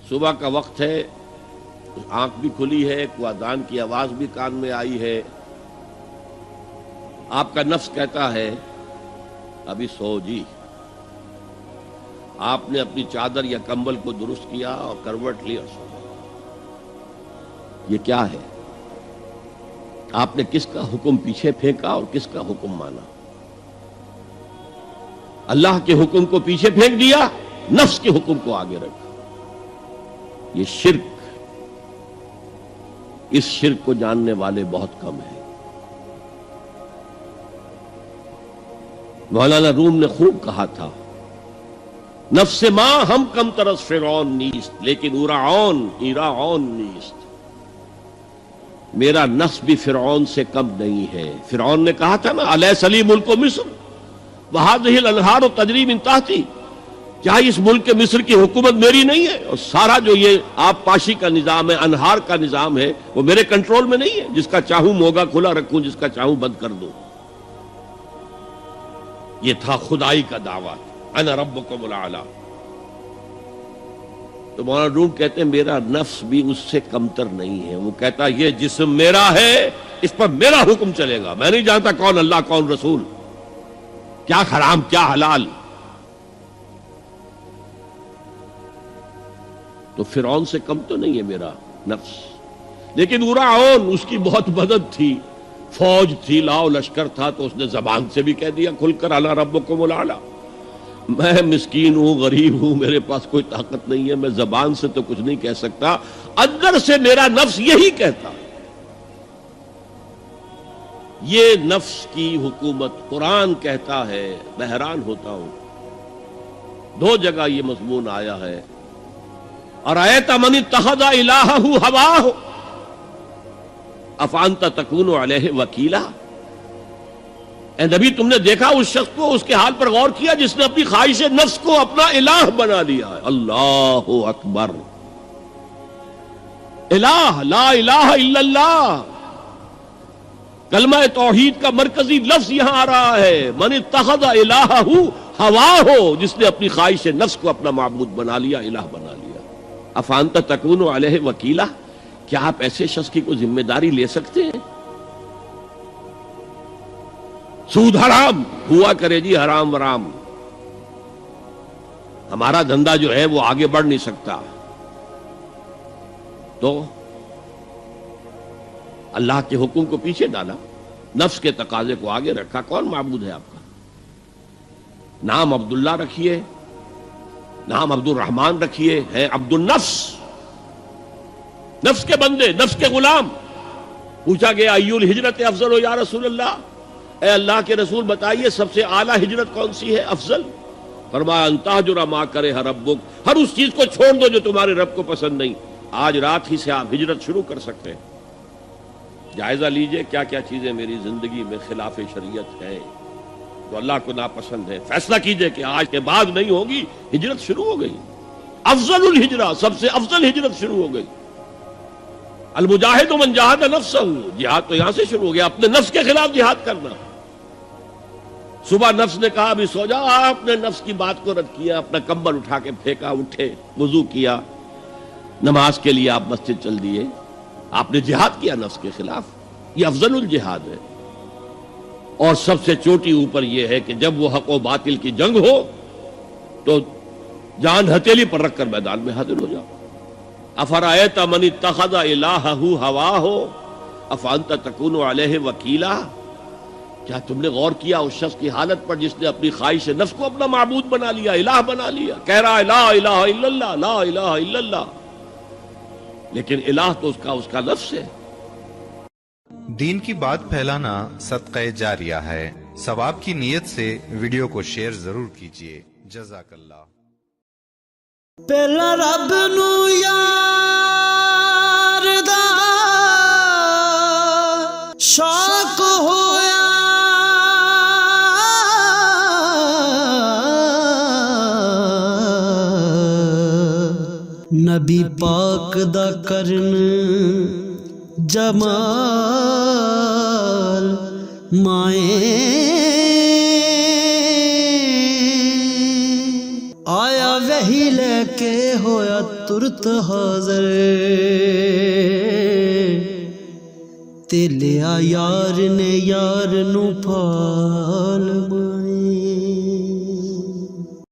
صبح کا وقت ہے، آنکھ بھی کھلی ہے، کوئی اذان کی آواز بھی کان میں آئی ہے، آپ کا نفس کہتا ہے ابھی سو جی۔ آپ نے اپنی چادر یا کمبل کو درست کیا اور کروٹ لی اور سو گئے۔ یہ کیا ہے؟ آپ نے کس کا حکم پیچھے پھینکا اور کس کا حکم مانا؟ اللہ کے حکم کو پیچھے پھینک دیا، نفس کے حکم کو آگے رکھا۔ یہ شرک، اس شرک کو جاننے والے بہت کم ہیں۔ مولانا روم نے خوب کہا تھا، نفس ما ہم کم ترس فرعون نیست لیکن ایراعون نیست۔ میرا نفس بھی فرعون سے کم نہیں ہے۔ فرعون نے کہا تھا نا الیس لی ملک مصر وہذہ الانہار تجری من تحتی، کیا اس ملک مصر کی حکومت میری نہیں ہے؟ اور سارا جو یہ آب پاشی کا نظام ہے، انہار کا نظام ہے، وہ میرے کنٹرول میں نہیں ہے؟ جس کا چاہوں موگا کھلا رکھوں، جس کا چاہوں بند کر دوں۔ یہ تھا خدائی کا دعویٰ، انا ربکم الاعلی۔ تو مولانا روم کہتے ہیں میرا نفس بھی اس سے کمتر نہیں ہے۔ وہ کہتا یہ جسم میرا ہے، اس پر میرا حکم چلے گا، میں نہیں جانتا کون اللہ کون رسول، کیا حرام کیا حلال۔ تو فرعون سے کم تو نہیں ہے میرا نفس، لیکن اراعون اس کی بہت مدد تھی، فوج تھی، لاؤ لشکر تھا، تو اس نے زبان سے بھی کہہ دیا کھل کر انا ربکم الاعلی۔ میں مسکین ہوں، غریب ہوں، میرے پاس کوئی طاقت نہیں ہے، میں زبان سے تو کچھ نہیں کہہ سکتا، اندر سے میرا نفس یہی کہتا۔ یہ نفس کی حکومت قرآن کہتا ہے، میں حیران ہوتا ہوں۔ دو جگہ یہ مضمون آیا ہے، ارأیت من اتخذ الہہ ہواہ افانت تکون علیہ وکیلا۔ اے نبی تم نے دیکھا اس شخص کو، اس کے حال پر غور کیا جس نے اپنی خواہش نفس کو اپنا الہ بنا لیا ہے۔ اللہ اکبر، الہ لا الہ الا اللہ، کلمہ توحید کا مرکزی لفظ یہاں آ رہا ہے، من اتخذ الہہ ہواہ، جس نے اپنی خواہش نفس کو اپنا معبود بنا لیا، الہ بنا لیا۔ افانت تکون علیہ وکیلا، کیا آپ ایسے شخص کی کوئی ذمہ داری لے سکتے ہیں؟ سود حرام ہوا کرے جی، حرام ورام، ہمارا دھندا جو ہے وہ آگے بڑھ نہیں سکتا، تو اللہ کے حکم کو پیچھے ڈالا، نفس کے تقاضے کو آگے رکھا۔ کون معبود ہے آپ کا؟ نام عبداللہ رکھیے، نام عبد الرحمن رکھیے، ہے عبد النفس، نفس کے بندے، نفس کے غلام۔ پوچھا گیا ایو الہجرت افضل ہو یا رسول اللہ، اے اللہ کے رسول بتائیے سب سے اعلیٰ ہجرت کون سی ہے، افضل؟ فرمایا ان تہجر ما کرہ ربک، ہر اس چیز کو چھوڑ دو جو تمہارے رب کو پسند نہیں۔ آج رات ہی سے آپ ہجرت شروع کر سکتے ہیں۔ جائزہ لیجئے کیا کیا چیزیں میری زندگی میں خلاف شریعت ہیں، تو اللہ کو ناپسند ہے، فیصلہ کیجئے کہ آج کے بعد نہیں ہوگی۔ ہجرت شروع ہو گئی، افضل الہجرہ، سب سے افضل ہجرت شروع ہو گئی۔ المجاہد من جاہد نفسہ، جہاد تو یہاں سے شروع ہو گیا، اپنے نفس کے خلاف جہاد کرنا۔ صبح نفس نے کہا ابھی سو جاؤ، آپ نے نفس کی بات کو رد کیا، اپنا کمبل اٹھا کے پھینکا، اٹھے، وضو کیا، نماز کے لیے آپ مسجد چل دیے، آپ نے جہاد کیا نفس کے خلاف۔ یہ افضل الجہاد ہے۔ اور سب سے چوٹی اوپر یہ ہے کہ جب وہ حق و باطل کی جنگ ہو تو جان ہتھیلی پر رکھ کر میدان میں حاضر ہو جاؤ۔ افرأیت من اتخذ الہہ ہواہ افانت تکون علیہ وکیلا، کیا تم نے غور کیا اس شخص کی حالت پر جس نے اپنی خواہش نفس کو اپنا معبود بنا لیا، الہ بنا لیا، کہہ رہا ہے لا الہ الا اللہ، لا الہ الا اللہ، لیکن الہ تو اس کا نفس ہے۔ دین کی بات پھیلانا صدقہ جاریہ ہے، ثواب کی نیت سے ویڈیو کو شیئر ضرور کیجیے۔ جزاک اللہ۔ پہلا رب نو یار دا شوق ہویا، نبی پاک دا کرن جمال مائیں آیا وحی لے ਕੇ ਹੋਇਆ ਤੁਰਤ ਹਾਜ਼ਰ, ਤੇ ਲਿਆ ਯਾਰ ਨੇ ਯਾਰ ਨੂੰ ਫਾੜ